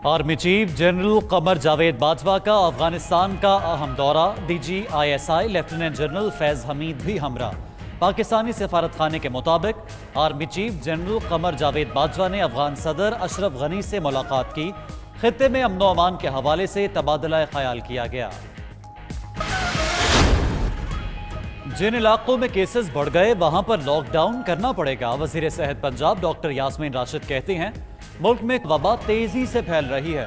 Army chief general Qamar Javed Bajwa का अफगानिस्तान का अहम दौरा। DGISI lieutenant general Faiz Hamid भी हमरा। पाकिस्तानी सफारत खाने के मुताबिक army chief general Qamar Javed Bajwa ने अफगान सदर अशरफ गनी से मुलाकात की। खित्ते में अमन अमान के हवाले से तबादला ख्याल किया गया। जिन इलाकों में केसेस बढ़ गए वहां पर लॉकडाउन करना पड़ेगा। वजीर सेहत पंजाब डॉक्टर यास्मीन राशिद कहती हैं मुल्क में वबा तेजी से फैल रही है।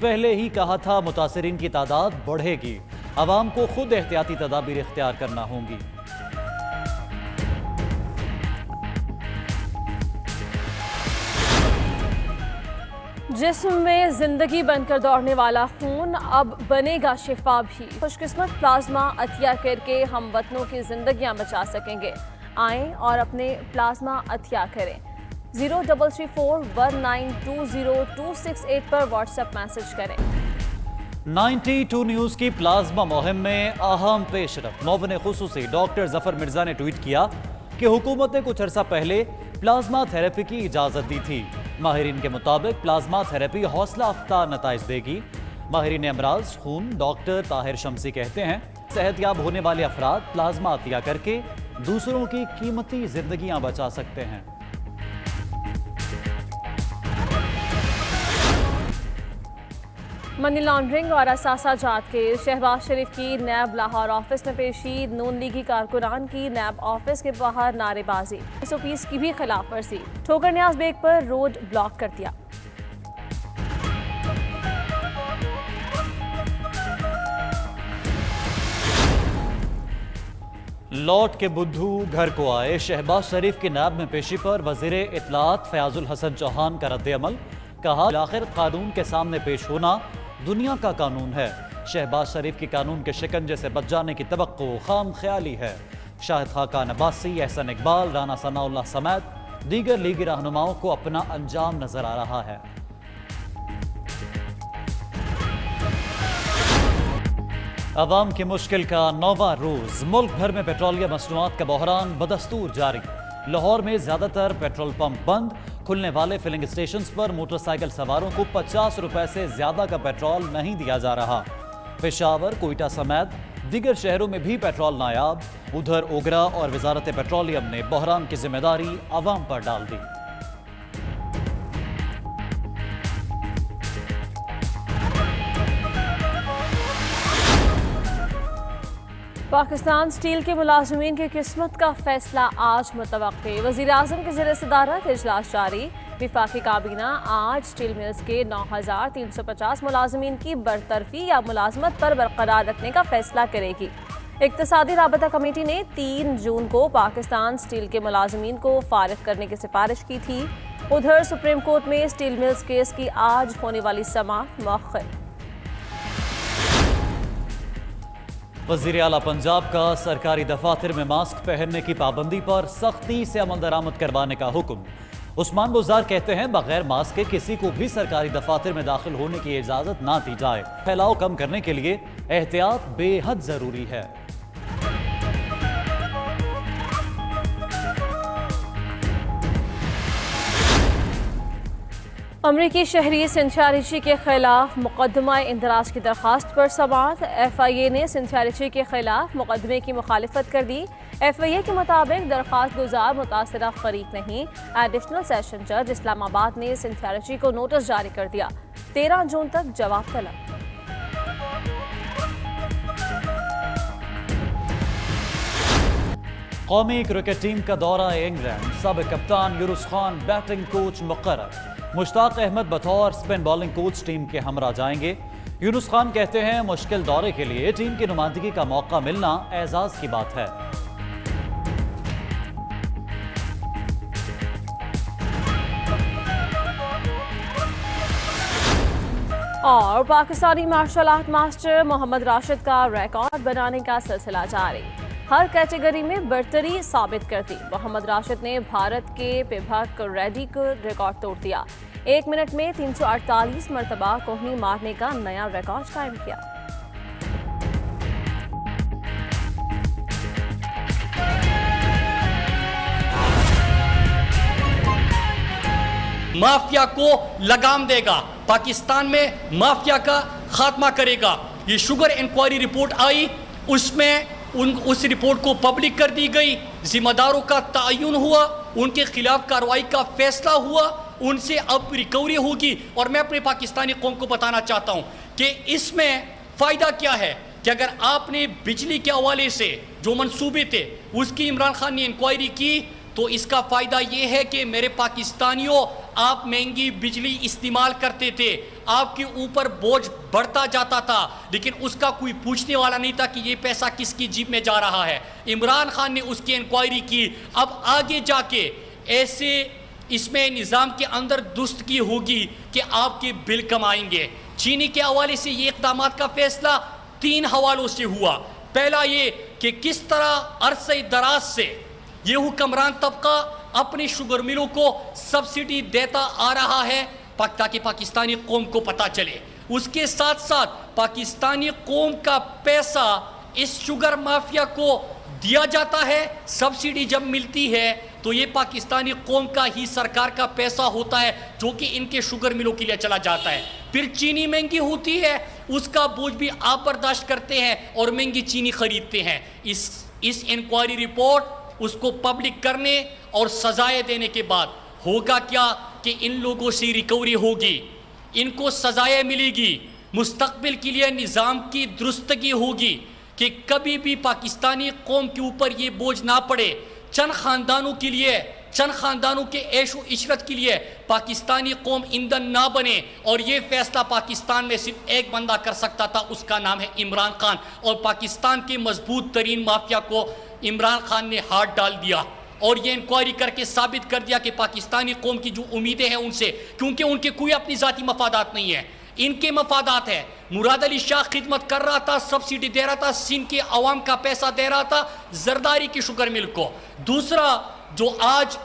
पहले ही कहा था मुतासरीन की तादाद बढ़ेगी। अवाम को खुद एहतियाती तदाबीर इख्तियार करना होंगी। जिस्म में जिंदगी बनकर दौड़ने वाला खून अब बनेगा शिफा भी। खुशकिस्मत प्लाज्मा अतिया करके हम वतनों की जिंदगियां बचा सकेंगे। आएं और अपने प्लाज्मा अतिया करें। 033419202268 पर व्हाट्सएप मैसेज करें। 92 न्यूज की प्लाज्मा मुहिम में अहम पेशरफ। मुअव्विन खुसूसी डॉक्टर जफर मिर्जा ने ट्वीट किया कि हुकूमत ने कुछ अरसा पहले प्लाज्मा थेरेपी की इजाजत दी थी। माहिरीन के मुताबिक प्लाज्मा थेरेपी हौसला अफ्ता नताइज देगी। माहिरीन अमराज खून डॉक्टर ताहिर शमसी कहते हैं सेहतयाब होने वाले अफराद प्लाज्मा अतिया करके दूसरों की कीमती जिंदगियां बचा सकते हैं। मनी लॉन्ड्रिंग और असासा जात के शहबाज शरीफ की नैब लाहौर ऑफिस में पेशी। नून लीगी कारकुनान की नैब ऑफिस के बाहर नारेबाजी। SOPs की भी खिलाफ वर्जी। ठोकर न्याज बेग पर रोड ब्लॉक कर दिया। लौट के बुद्धू घर को आए। शहबाज शरीफ की नैब में पेशी पर वजीर इत्तलात फयाजुल हसन चौहान का रद्द-ए-अमल। कहा आखिर कानून के सामने पेश होना दुनिया का कानून है। शहबाज शरीफ की कानून के शिकंजे से बच जाने की तवक्को खाम ख्याली है। शाहिद खाकान अब्बासी, एहसन इकबाल, राना सनाउल्लाह समेत दीगर लीगी रहनुमाओं को अपना अंजाम नजर आ रहा है। अवाम की मुश्किल का 9वां रोज। मुल्क भर में पेट्रोलियम मसनूआत का बहरान बदस्तूर जारी। लाहौर में ज्यादातर पेट्रोल पंप बंद। खुलने वाले फिलिंग स्टेशन पर मोटरसाइकिल सवारों को 50 रुपए से ज्यादा का पेट्रोल नहीं दिया जा रहा। पेशावर, कोयटा समेत दीगर शहरों में भी पेट्रोल नायाब। उधर ओगरा और वजारत पेट्रोलियम ने बहरान की जिम्मेदारी अवाम पर डाल दी। पाकिस्तान स्टील के मुलाजमीन की किस्मत का फैसला आज मुतवक्की। वज़ीर आज़म की ज़ेर सदारत इजलास जारी। विफाकी काबीना आज स्टील मिल्स के 9350 मुलाजमीन की बरतरफी या मुलाजमत पर बरकरार रखने का फैसला करेगी। इक्तिसादी राबता कमेटी ने 3 जून को पाकिस्तान स्टील के मुलाजमीन को फारिग करने की सिफारिश की थी। उधर सुप्रीम कोर्ट में स्टील मिल्स केस की आज होने वाली समाअत मौखर। वज़ीर आला पंजाब का सरकारी दफातर में मास्क पहनने की पाबंदी पर सख्ती से अमल दरामद करवाने का हुक्म। उस्मान बुज़दार कहते हैं बगैर मास्क के किसी को भी सरकारी दफातर में दाखिल होने की इजाजत ना दी जाए। फैलाव कम करने के लिए एहतियात बेहद जरूरी है। अमरीकी शहरी सिंथिया रिची के खिलाफ मुकदमा इंदराज की दरखास्त पर समाअत। FIA ने सिंथिया रिची के खिलाफ मुकदमे की मुखालिफत कर दी। FIA के मुताबिक दरखास्त गुजार मुतासरा फरीक नहीं। एडिशनल सेशन जज इस्लामाबाद ने सिंथिया रिची को नोटिस जारी कर दिया। 13 जून तक जवाब तलब। कौमी क्रिकेट टीम का दौरा इंग्लैंड। सब कप्तान यूनुस खान बैटिंग कोच मुकर्रर। मुश्ताक अहमद बतौर स्पिन बॉलिंग कोच टीम के हमरा जाएंगे। यूनुस खान कहते हैं मुश्किल दौरे के लिए टीम की नुमाइंदगी का मौका मिलना एजाज की बात है। और Pakistani martial art master Mohammad Rashid का रिकॉर्ड बनाने का सिलसिला जारी। हर कैटेगरी में बरतरी साबित कर दी। मोहम्मद राशिद ने भारत के पिभक रेड्डी को रिकॉर्ड तोड़ दिया। 1 मिनट में 348 मरतबा कोहनी मारने का नया रिकॉर्ड कायम किया। माफिया को लगाम देगा। पाकिस्तान में माफिया का खात्मा करेगा। ये शुगर इंक्वायरी रिपोर्ट आई, उसमें उस रिपोर्ट को पब्लिक कर दी गई, जिम्मेदारों का तयन हुआ, उनके खिलाफ कार्रवाई का फैसला हुआ, उनसे अब रिकवरी होगी। और मैं अपने पाकिस्तानी कौम को बताना चाहता हूं कि इसमें फ़ायदा क्या है कि अगर आपने बिजली के हवाले से जो मंसूबे थे उसकी इमरान खान ने इंक्वायरी की, तो इसका फ़ायदा ये है कि मेरे पाकिस्तानियों, आप महंगी बिजली इस्तेमाल करते थे, आपके ऊपर बोझ बढ़ता जाता था, लेकिन उसका कोई पूछने वाला नहीं था कि ये पैसा किसकी जेब में जा रहा है। इमरान खान ने उसकी इंक्वायरी की। अब आगे जाके ऐसे इसमें निज़ाम के अंदर दुरुस्ती होगी कि आपके बिल कम आएंगे। चीनी के हवाले से ये इक़दाम का फैसला 3 हवालों से हुआ। पहला ये कि किस तरह अरसे दराज से ये हुक्मरान तबका अपने शुगर मिलों को सब्सिडी देता आ रहा है ताकि पाकिस्तानी कौम को पता चले। उसके साथ साथ पाकिस्तानी कौम का पैसा इस शुगर माफिया को दिया जाता है। सब्सिडी जब मिलती है तो ये पाकिस्तानी कौम का ही सरकार का पैसा होता है जो कि इनके शुगर मिलों के लिए चला जाता है। फिर चीनी महंगी होती है, उसका बोझ भी आप बर्दाश्त करते हैं और महंगी चीनी खरीदते हैं। इस इंक्वायरी रिपोर्ट उसको पब्लिक करने और सजाएं देने के बाद होगा क्या कि इन लोगों से रिकवरी होगी, इनको सजाएं मिलेगी, मुस्तकबिल के लिए निज़ाम की दुरुस्तगी होगी कि कभी भी पाकिस्तानी कौम के ऊपर ये बोझ ना पड़े। चंद ख़ानदानों के लिए, चंद ख़ानदानों के ऐशो इशरत के लिए पाकिस्तानी कौम ईंधन ना बने। और ये फैसला पाकिस्तान में सिर्फ एक बंदा कर सकता था, उसका नाम है इमरान खान। और पाकिस्तान के मजबूत तरीन माफिया को इमरान खान ने हाथ डाल दिया और ये इंक्वायरी करके साबित कर दिया कि पाकिस्तानी कौम की जो उम्मीदें हैं उनसे, क्योंकि उनके कोई अपनी ज़ाती मफादात नहीं है, इनके मफादात है। मुराद अली शाह खिदमत कर रहा था, सब्सिडी दे रहा था, सिंध के अवाम का पैसा दे रहा था जरदारी की शुगर मिल को। दूसरा जो आज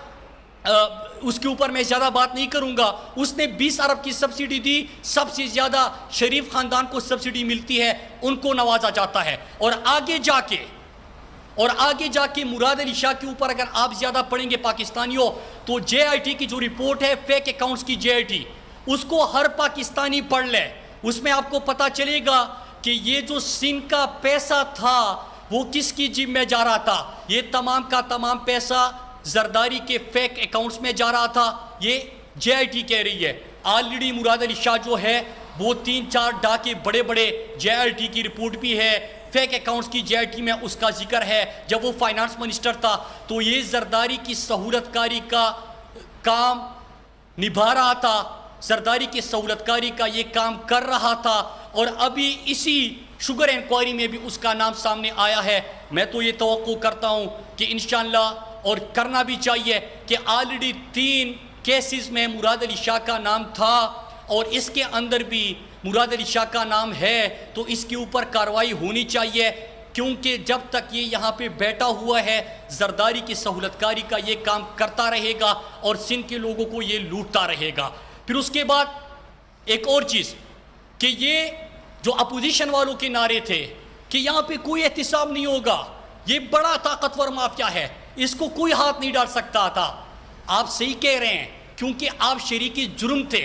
उसके ऊपर मैं ज़्यादा बात नहीं करूंगा, उसने 20 अरब की सब्सिडी दी। सबसे ज़्यादा शरीफ ख़ानदान को सब्सिडी मिलती है, उनको नवाजा जाता है। और आगे जाके मुराद अली शाह के ऊपर अगर आप ज़्यादा पढ़ेंगे पाकिस्तानियों, तो JIT की जो रिपोर्ट है फेक अकाउंट्स की JIT, उसको हर पाकिस्तानी पढ़ ले, उसमें आपको पता चलेगा कि ये जो सिंध का पैसा था वो किसकी जेब में जा रहा था। ये तमाम का तमाम पैसा जरदारी के फेक अकाउंट्स में जा रहा था, ये JIT कह रही है। ऑलरेडी मुराद अली शाह जो है वो 3-4 डाके बड़े बड़े JIT की रिपोर्ट भी है, फेक अकाउंट्स की JIT में उसका जिक्र है। जब वो फाइनेंस मिनिस्टर था तो ये जरदारी की सहूलतकारी का काम निभा रहा था, जरदारी की सहूलतकारी का ये काम कर रहा था। और अभी इसी शुगर इंक्वायरी में भी उसका नाम सामने आया है। मैं तो ये तवक्को करता हूँ कि इंशाअल्लाह, और करना भी चाहिए, कि ऑलरेडी 3 केसेस में मुराद अली शाह का नाम था और इसके अंदर भी मुराद अली शाह का नाम है, तो इसके ऊपर कार्रवाई होनी चाहिए। क्योंकि जब तक ये यहाँ पे बैठा हुआ है जरदारी की सहूलतकारी का ये काम करता रहेगा और सिंध के लोगों को ये लूटता रहेगा। फिर उसके बाद एक और चीज़ कि ये जो अपोजिशन वालों के नारे थे कि यहाँ पे कोई एहतिसाब नहीं होगा, ये बड़ा ताकतवर माफिया है, इसको कोई हाथ नहीं डाल सकता था। आप सही कह रहे हैं क्योंकि आप शरीकी जुर्म थे।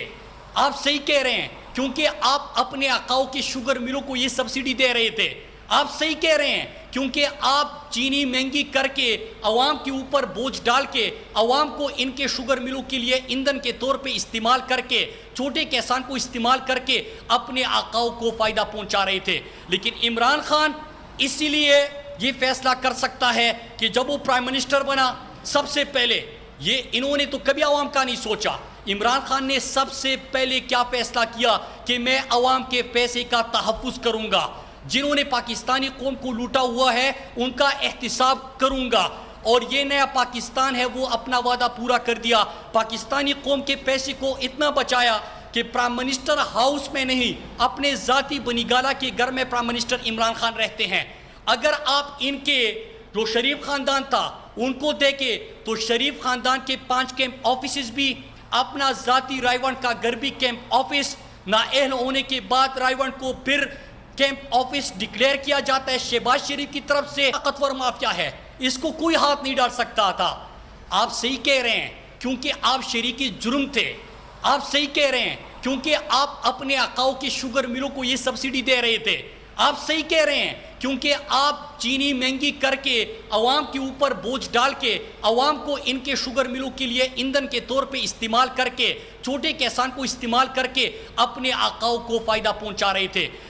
आप सही कह रहे हैं क्योंकि आप अपने आकाओं के शुगर मिलों को ये सब्सिडी दे रहे थे। आप सही कह रहे हैं क्योंकि आप चीनी महंगी करके अवाम के ऊपर बोझ डाल के अवाम को इनके शुगर मिलों के लिए ईंधन के तौर पे इस्तेमाल करके, छोटे किसान को इस्तेमाल करके अपने आकाओं को फ़ायदा पहुंचा रहे थे। लेकिन इमरान खान इसीलिए ये फैसला कर सकता है कि जब वो प्राइम मिनिस्टर बना, सबसे पहले ये इन्होंने तो कभी अवाम का नहीं सोचा। इमरान खान ने सबसे पहले क्या फैसला किया कि मैं अवाम के पैसे का तहफ़्फ़ुज़ करूँगा, जिन्होंने पाकिस्तानी कौम को लूटा हुआ है उनका एहतिसाब करूँगा। और ये नया पाकिस्तान है वो अपना वादा पूरा कर दिया। पाकिस्तानी कौम के पैसे को इतना बचाया कि प्राइम मिनिस्टर हाउस में नहीं, अपने ज़ाती बनीगाला के घर में प्राइम मिनिस्टर इमरान खान रहते हैं। अगर आप इनके जो शरीफ ख़ानदान था उनको देखें तो शरीफ ख़ानदान के 5 कैंप ऑफिस भी, अपना ज़ाती रायवंड का घर भी कैंप ऑफिस, नाअहल होने के बाद रायवंड को फिर कैंप ऑफिस डिक्लेयर किया जाता है शहबाज शरीफ की तरफ से। ताकतवर माफिया है, इसको कोई हाथ नहीं डाल सकता था। आप सही कह रहे हैं क्योंकि आप शरीकी जुर्म थे। आप सही कह रहे हैं क्योंकि आप अपने आकाओं के शुगर मिलों को ये सब्सिडी दे रहे थे। आप सही कह रहे हैं, क्योंकि आप चीनी महंगी करके अवाम के ऊपर बोझ डाल के अवाम को इनके शुगर मिलों के लिए ईंधन के तौर पे इस्तेमाल करके छोटे किसान को इस्तेमाल करके अपने आकाओं को फायदा पहुंचा रहे थे।